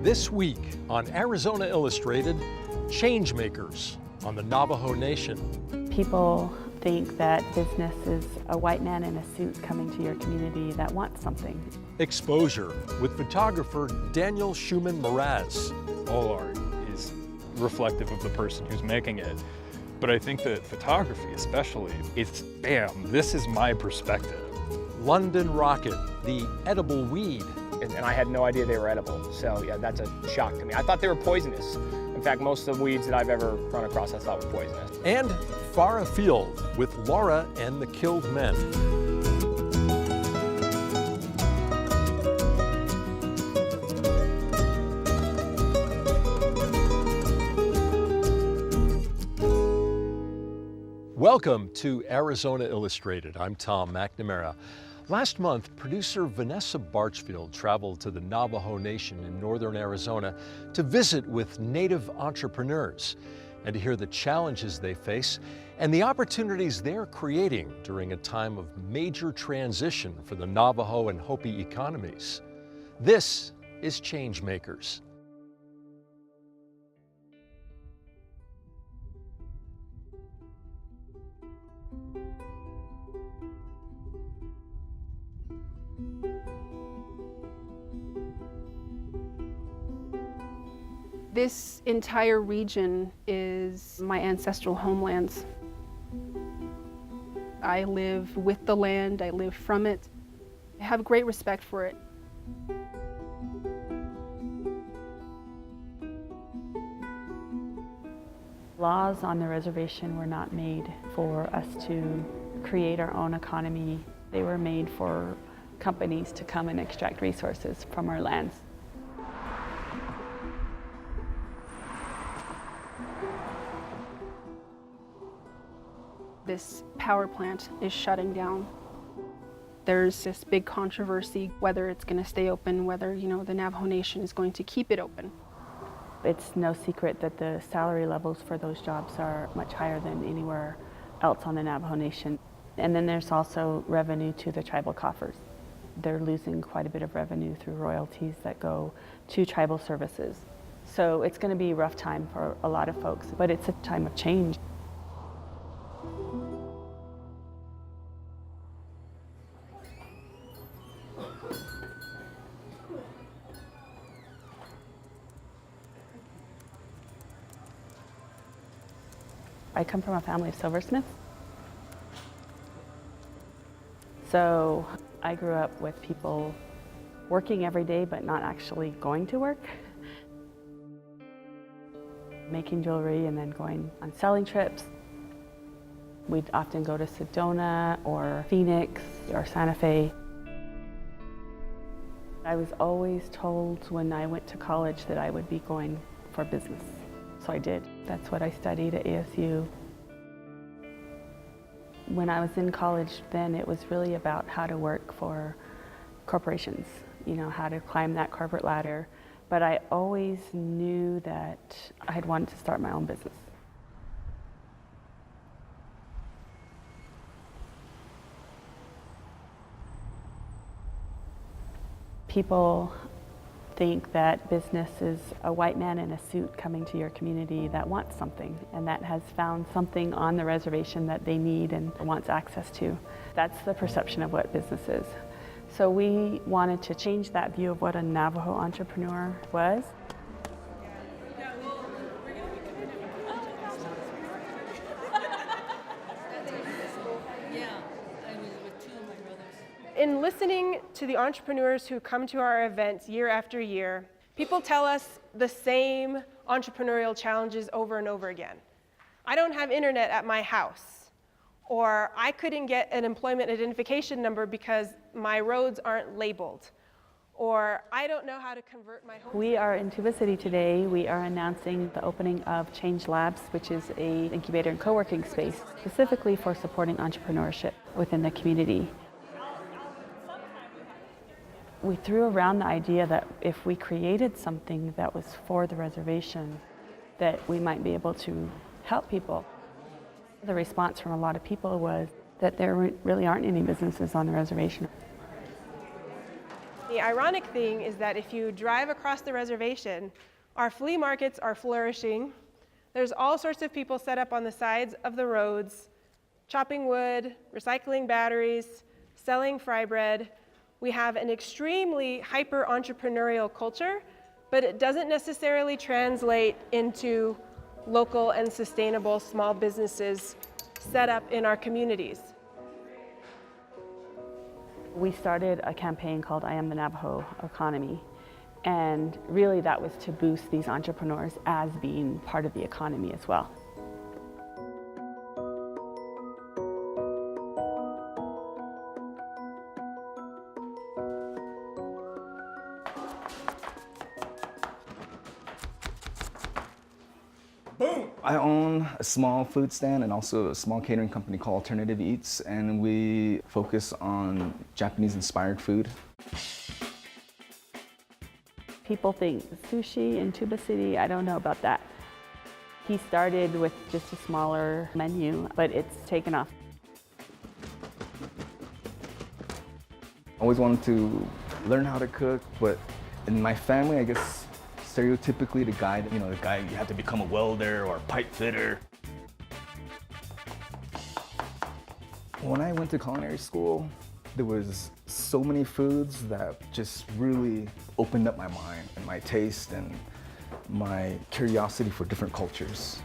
This week on Arizona Illustrated, Changemakers on the Navajo Nation. People think that business is a white man in a suit coming to your community that wants something. Exposure with photographer Daniel Schumann-Mraz. All art is reflective of the person who's making it. But I think that photography especially, it's bam, this is my perspective. London Rocket, the edible weed. And I had no idea they were edible, so yeah, that's a shock to me. I thought they were poisonous. In fact, most of the weeds that I've ever run across I thought were poisonous. And Far Afield with Laura and the Killed Men. Welcome to Arizona Illustrated. I'm Tom McNamara. Last month, producer Vanessa Barchfield traveled to the Navajo Nation in northern Arizona to visit with Native entrepreneurs and to hear the challenges they face and the opportunities they're creating during a time of major transition for the Navajo and Hopi economies. This is Changemakers. This entire region is my ancestral homelands. I live with the land, I live from it. I have great respect for it. Laws on the reservation were not made for us to create our own economy. They were made for companies to come and extract resources from our lands. This power plant is shutting down. There's this big controversy whether it's going to stay open, whether, the Navajo Nation is going to keep it open. It's no secret that the salary levels for those jobs are much higher than anywhere else on the Navajo Nation. And then there's also revenue to the tribal coffers. They're losing quite a bit of revenue through royalties that go to tribal services. So it's going to be a rough time for a lot of folks, but it's a time of change. I come from a family of silversmiths. So I grew up with people working every day but not actually going to work. Making jewelry and then going on selling trips. We'd often go to Sedona or Phoenix or Santa Fe. I was always told when I went to college that I would be going for business. So I did. That's what I studied at ASU. When I was in college then, it was really about how to work for corporations, how to climb that corporate ladder. But I always knew that I had wanted to start my own business. People think that business is a white man in a suit coming to your community that wants something and that has found something on the reservation that they need and wants access to. That's the perception of what business is. So we wanted to change that view of what a Navajo entrepreneur was. In listening to the entrepreneurs who come to our events year after year, people tell us the same entrepreneurial challenges over and over again. I don't have internet at my house, or I couldn't get an employment identification number because my roads aren't labeled, or I don't know how to convert my home. We are in Tuba City today. We are announcing the opening of Change Labs, which is an incubator and co-working space specifically for supporting entrepreneurship within the community. We threw around the idea that if we created something that was for the reservation, that we might be able to help people. The response from a lot of people was that there really aren't any businesses on the reservation. The ironic thing is that if you drive across the reservation, our flea markets are flourishing. There's all sorts of people set up on the sides of the roads, chopping wood, recycling batteries, selling fry bread. We have an extremely hyper-entrepreneurial culture, but it doesn't necessarily translate into local and sustainable small businesses set up in our communities. We started a campaign called I Am the Navajo Economy, and really that was to boost these entrepreneurs as being part of the economy as well. I own a small food stand and also a small catering company called Alternative Eats, and we focus on Japanese-inspired food. People think sushi in Tuba City, I don't know about that. He started with just a smaller menu, but it's taken off. I always wanted to learn how to cook, but in my family, I guess, stereotypically the guy you have to become a welder or a pipe fitter. When I went to culinary school, there was so many foods that just really opened up my mind and my taste and my curiosity for different cultures.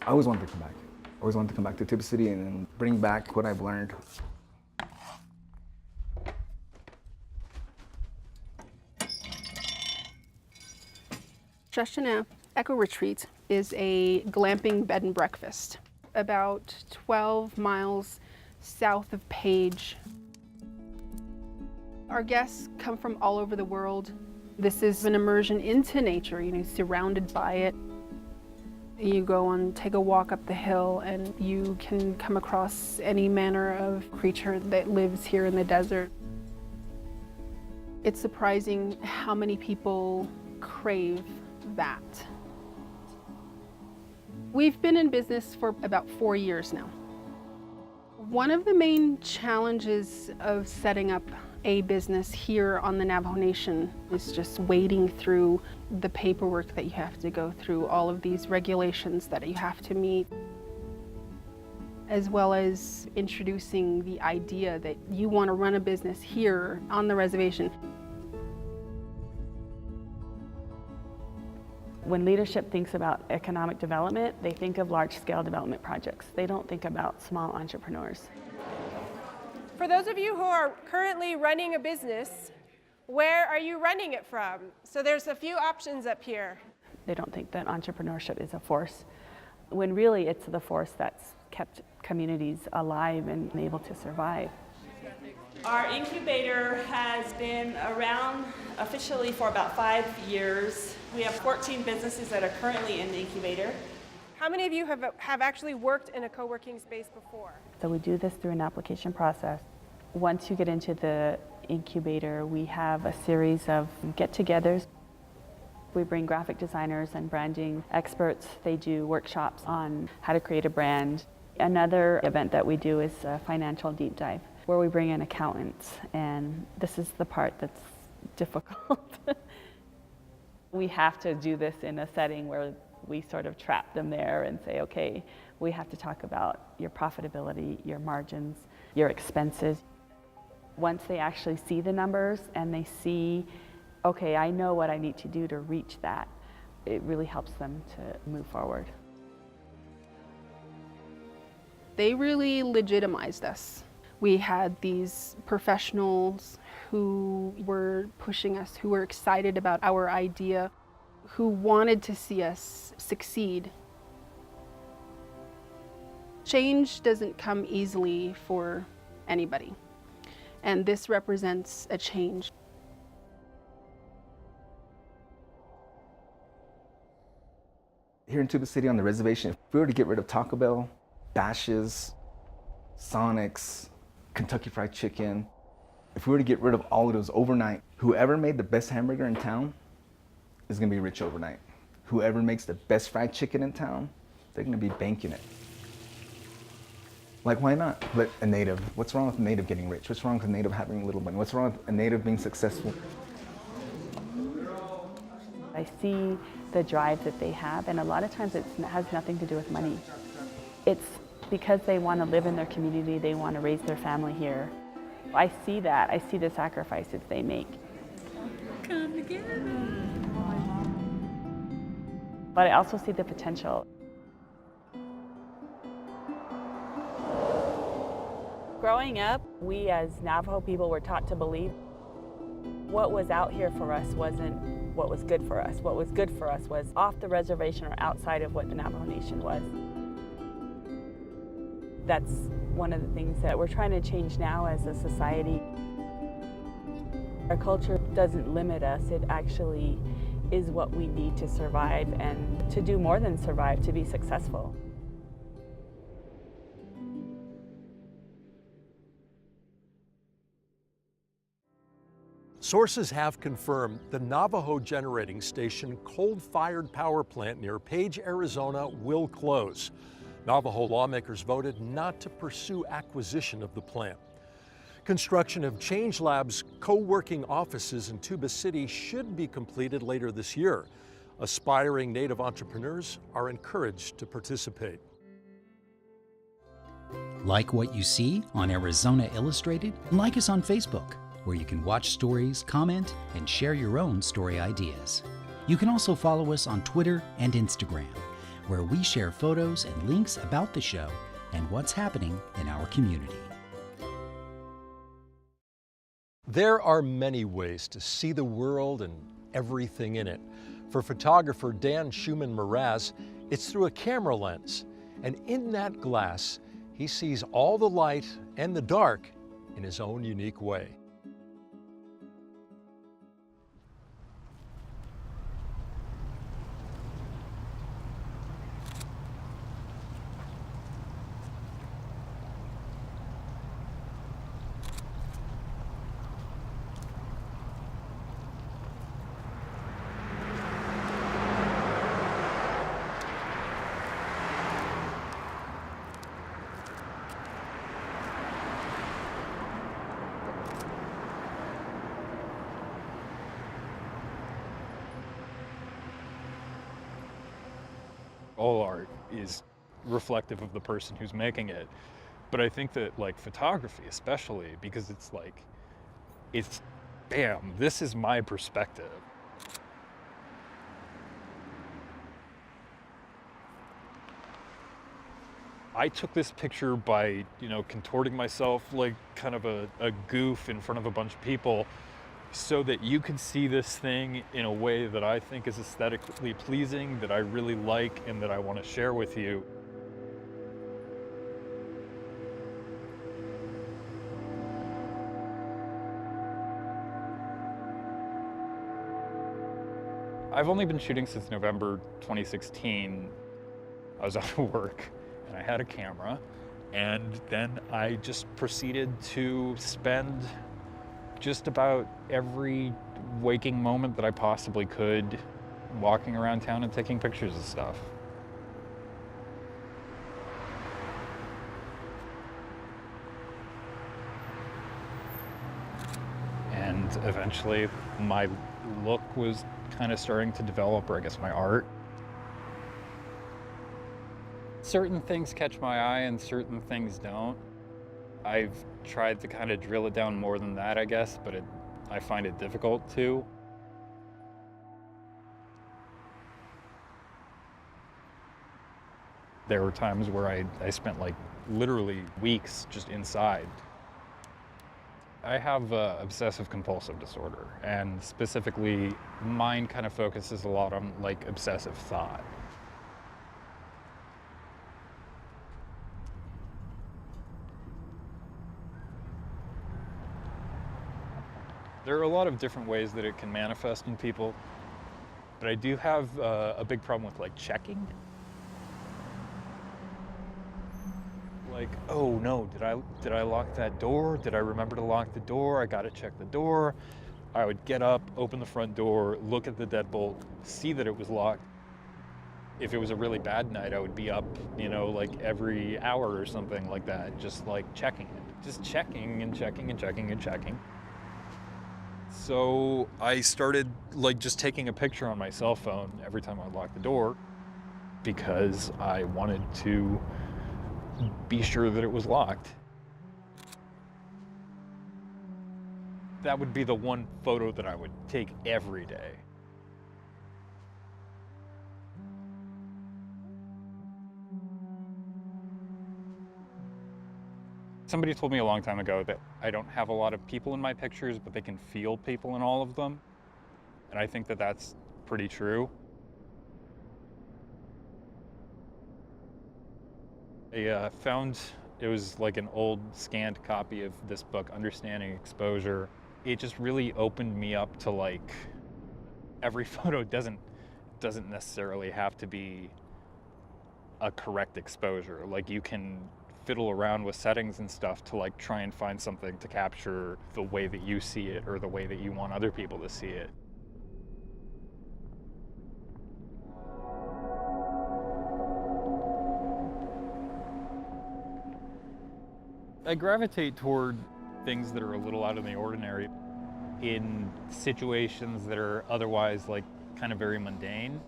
I always wanted to come back. I always wanted to come back to Tuba City and bring back what I've learned. Shoshana Eco Retreat is a glamping bed and breakfast about 12 miles south of Page. Our guests come from all over the world. This is an immersion into nature, surrounded by it. You go and take a walk up the hill and you can come across any manner of creature that lives here in the desert. It's surprising how many people crave that. We've been in business for about 4 years now. One of the main challenges of setting up a business here on the Navajo Nation is just wading through the paperwork that you have to go through, all of these regulations that you have to meet, as well as introducing the idea that you want to run a business here on the reservation. When leadership thinks about economic development, they think of large-scale development projects. They don't think about small entrepreneurs. For those of you who are currently running a business, where are you running it from? So there's a few options up here. They don't think that entrepreneurship is a force, when really it's the force that's kept communities alive and able to survive. Our incubator has been around officially for about 5 years. We have 14 businesses that are currently in the incubator. How many of you have actually worked in a co-working space before? So we do this through an application process. Once you get into the incubator, we have a series of get-togethers. We bring graphic designers and branding experts. They do workshops on how to create a brand. Another event that we do is a financial deep dive, where we bring in accountants, and this is the part that's difficult. We have to do this in a setting where we sort of trap them there and say, okay, we have to talk about your profitability, your margins, your expenses. Once they actually see the numbers and they see, okay, I know what I need to do to reach that, it really helps them to move forward. They really legitimized us. We had these professionals who were pushing us, who were excited about our idea, who wanted to see us succeed. Change doesn't come easily for anybody, and this represents a change. Here in Tuba City on the reservation, if we were to get rid of Taco Bell, Bash's, Sonic's, Kentucky Fried Chicken, if we were to get rid of all of those overnight, whoever made the best hamburger in town is gonna be rich overnight. Whoever makes the best fried chicken in town, they're gonna be banking it. Like, why not let a native, what's wrong with a native getting rich? What's wrong with a native having a little money? What's wrong with a native being successful? I see the drive that they have, and a lot of times it has nothing to do with money. It's because they want to live in their community, they want to raise their family here. I see that, I see the sacrifices they make. Come together. But I also see the potential. Growing up, we as Navajo people were taught to believe what was out here for us wasn't what was good for us. What was good for us was off the reservation or outside of what the Navajo Nation was. That's one of the things that we're trying to change now as a society. Our culture doesn't limit us, it actually is what we need to survive and to do more than survive, to be successful. Sources have confirmed the Navajo generating station coal-fired power plant near Page, Arizona will close. Navajo lawmakers voted not to pursue acquisition of the plant. Construction of Change Lab's co-working offices in Tuba City should be completed later this year. Aspiring Native entrepreneurs are encouraged to participate. Like what you see on Arizona Illustrated? Like us on Facebook, where you can watch stories, comment, and share your own story ideas. You can also follow us on Twitter and Instagram, where we share photos and links about the show and what's happening in our community. There are many ways to see the world and everything in it. For photographer Daniel Schumann-Mraz, it's through a camera lens. And in that glass, he sees all the light and the dark in his own unique way. All art is reflective of the person who's making it. But I think that like photography especially, because it's like, it's, bam, this is my perspective. I took this picture by, contorting myself like kind of a goof in front of a bunch of people so that you can see this thing in a way that I think is aesthetically pleasing, that I really like, and that I want to share with you. I've only been shooting since November 2016. I was out of work and I had a camera, and then I just proceeded to spend just about every waking moment that I possibly could walking around town and taking pictures of stuff. And eventually my look was kind of starting to develop, or I guess my art. Certain things catch my eye and certain things don't. I've tried to kind of drill it down more than that, I guess, but I find it difficult to. There were times where I spent like literally weeks just inside. I have obsessive compulsive disorder, and specifically mine kind of focuses a lot on like obsessive thought. There are a lot of different ways that it can manifest in people, but I do have a big problem with like checking. Like, oh no, did I lock that door? Did I remember to lock the door? I gotta check the door. I would get up, open the front door, look at the deadbolt, see that it was locked. If it was a really bad night, I would be up, like every hour or something like that, just like checking it. Just checking and checking and checking and checking. So I started like just taking a picture on my cell phone every time I locked the door because I wanted to be sure that it was locked. That would be the one photo that I would take every day. Somebody told me a long time ago that I don't have a lot of people in my pictures, but they can feel people in all of them. And I think that that's pretty true. I found it was like an old scanned copy of this book, Understanding Exposure. It just really opened me up to like every photo doesn't necessarily have to be a correct exposure. Like you can fiddle around with settings and stuff to like try and find something to capture the way that you see it or the way that you want other people to see it. I gravitate toward things that are a little out of the ordinary in situations that are otherwise like kind of very mundane.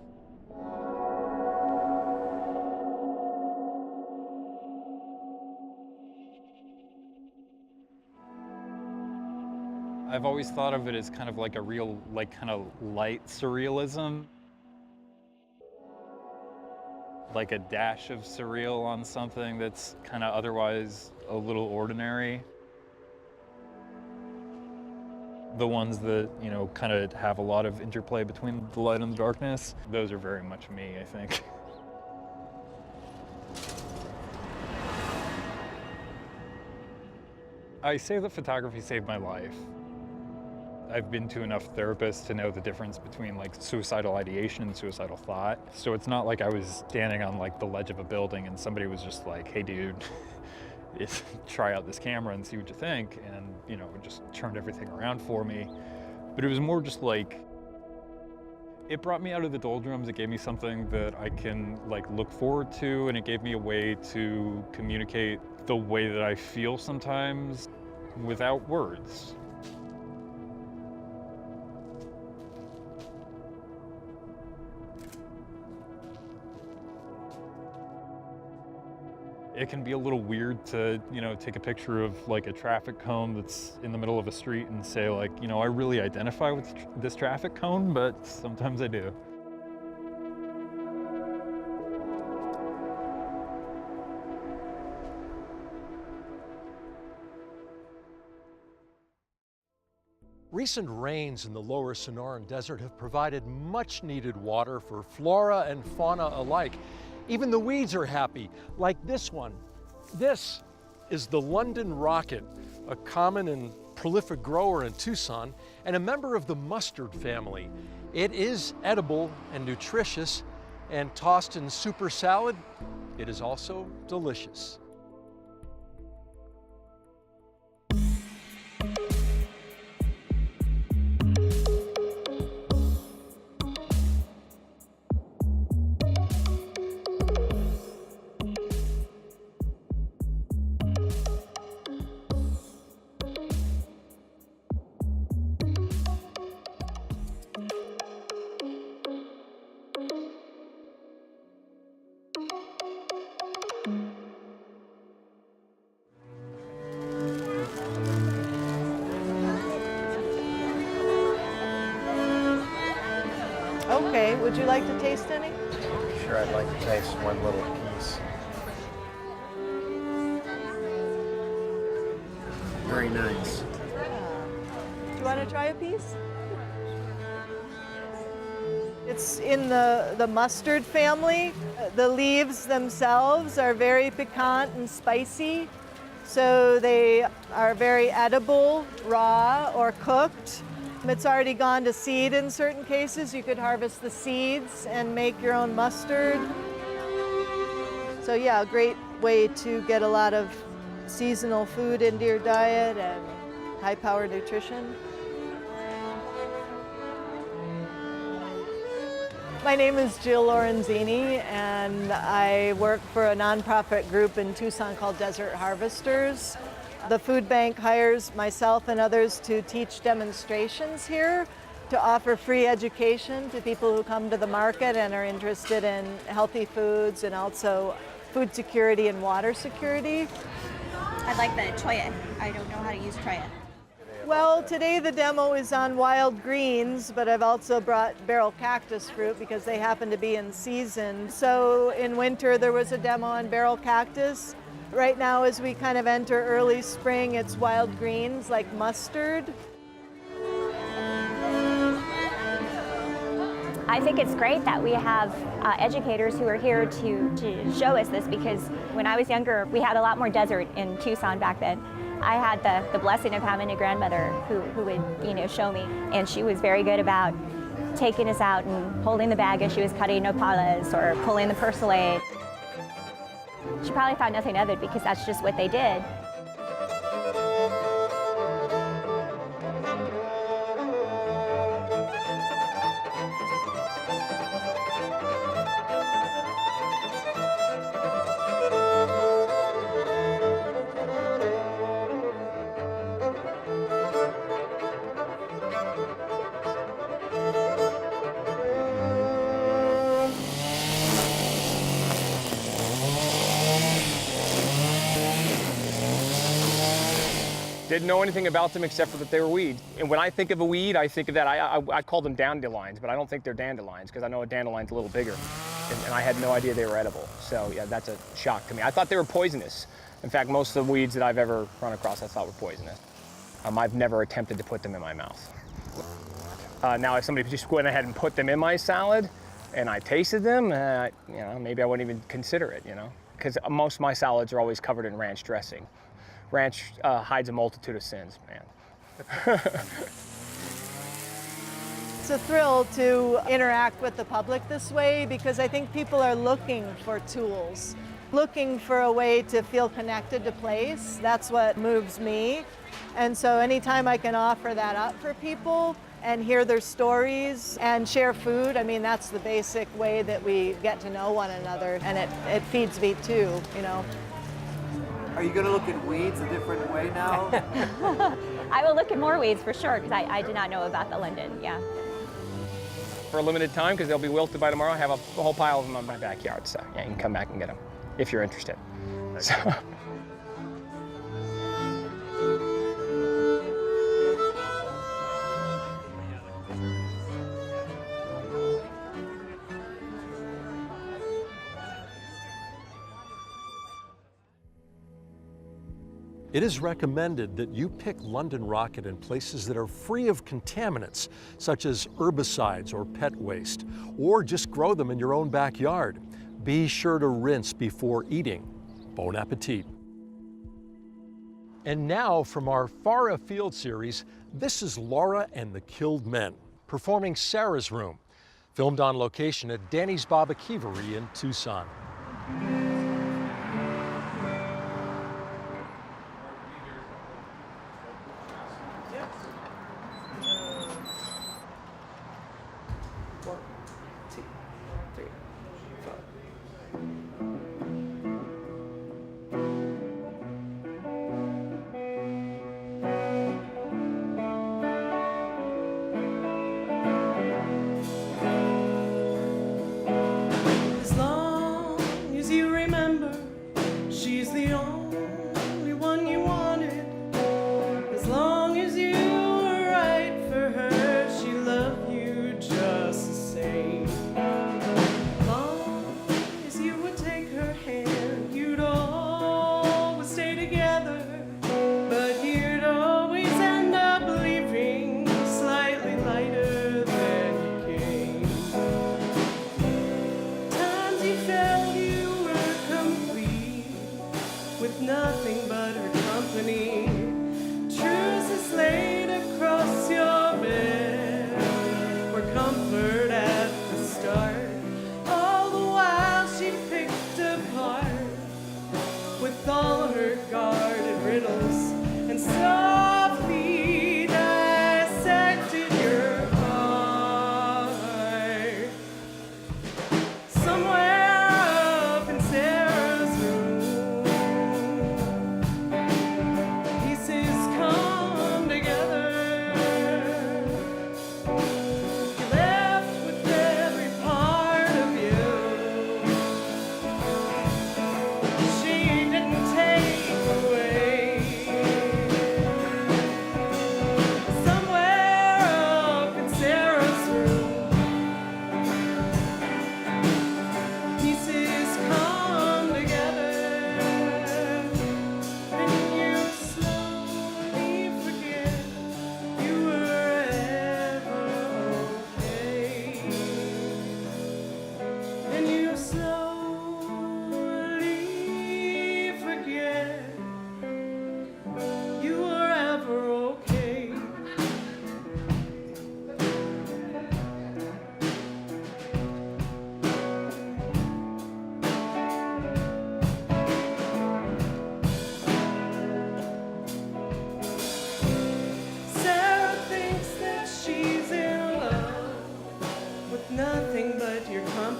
I've always thought of it as kind of like a real, like kind of light surrealism. Like a dash of surreal on something that's kind of otherwise a little ordinary. The ones that, kind of have a lot of interplay between the light and the darkness, those are very much me, I think. I say that photography saved my life. I've been to enough therapists to know the difference between like suicidal ideation and suicidal thought. So it's not like I was standing on like the ledge of a building and somebody was just like, hey dude, try out this camera and see what you think. And, it just turned everything around for me. But it was more just like, it brought me out of the doldrums. It gave me something that I can like look forward to, and it gave me a way to communicate the way that I feel sometimes without words. It can be a little weird to, take a picture of like a traffic cone that's in the middle of a street and say like, I really identify with this traffic cone, but sometimes I do. Recent rains in the lower Sonoran Desert have provided much needed water for flora and fauna alike. Even the weeds are happy, like this one. This is the London rocket, a common and prolific grower in Tucson and a member of the mustard family. It is edible and nutritious, and tossed in super salad, it is also delicious. Okay, would you like to taste any? Sure, I'd like to taste one little piece. Very nice. Do you want to try a piece? It's in the mustard family. The leaves themselves are very piquant and spicy, so they are very edible, raw or cooked. It's already gone to seed in certain cases. You could harvest the seeds and make your own mustard. So yeah, a great way to get a lot of seasonal food into your diet and high-powered nutrition. My name is Jill Lorenzini, and I work for a nonprofit group in Tucson called Desert Harvesters. The food bank hires myself and others to teach demonstrations here, to offer free education to people who come to the market and are interested in healthy foods and also food security and water security. I like the choya. I don't know how to use choya. Well, today the demo is on wild greens, but I've also brought barrel cactus fruit because they happen to be in season. So in winter there was a demo on barrel cactus. Right now, as we kind of enter early spring, it's wild greens like mustard. I think it's great that we have educators who are here to show us this, because when I was younger, we had a lot more desert in Tucson back then. I had the blessing of having a grandmother who would, show me, and she was very good about taking us out and holding the bag as she was cutting nopales or pulling the persilade. She probably thought nothing of it because that's just what they did. Didn't know anything about them except for that they were weeds. And when I think of a weed, I think of that. I call them dandelions, but I don't think they're dandelions because I know a dandelions a little bigger. And I had no idea they were edible. So yeah, that's a shock to me. I thought they were poisonous. In fact, most of the weeds that I've ever run across I thought were poisonous. I've never attempted to put them in my mouth. Now, if somebody just went ahead and put them in my salad and I tasted them, maybe I wouldn't even consider it, because most of my salads are always covered in ranch dressing. Ranch hides a multitude of sins, man. It's a thrill to interact with the public this way because I think people are looking for tools, looking for a way to feel connected to place. That's what moves me. And so anytime I can offer that up for people and hear their stories and share food, that's the basic way that we get to know one another, and it feeds me too, Are you going to look at weeds a different way now? I will look at more weeds for sure, because I did not know about the linden, yeah. For a limited time, because they'll be wilted by tomorrow, I have a whole pile of them in my backyard, so yeah, you can come back and get them if you're interested. So. It is recommended that you pick London rocket in places that are free of contaminants, such as herbicides or pet waste, or just grow them in your own backyard. Be sure to rinse before eating. Bon appetit. And now, from our Far Afield series, this is Laura and the Killed Men, performing Sarah's Room, filmed on location at Danny's Babakivari in Tucson. As long as you remain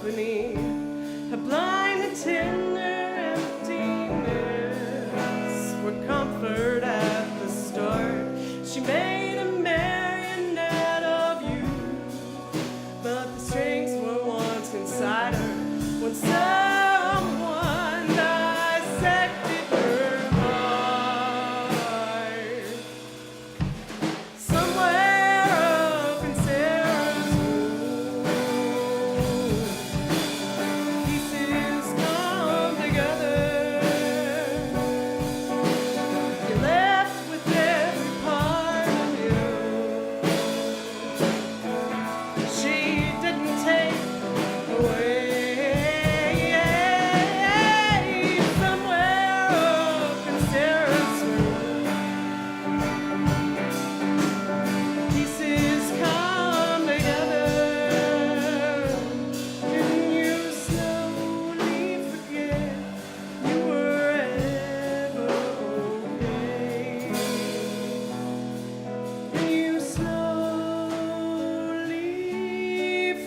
company, her blind and tender emptiness were comfort at the start. She made a marionette of you, but the strings were once inside her when someone dissected her heart. Somewhere up in Sarah's room, pieces come together. You're left with every part of you. She didn't take away. Somewhere up in Sarah's room, pieces come together, and you slowly forget you were ever okay. And you slowly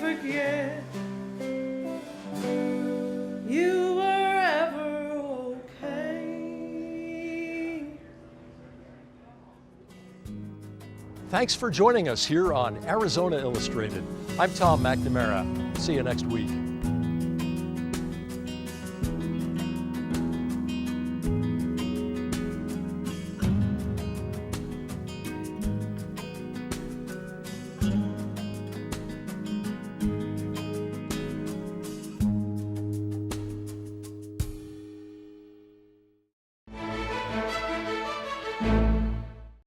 forget you were ever okay. Thanks for joining us here on Arizona Illustrated. I'm Tom McNamara. See you next week.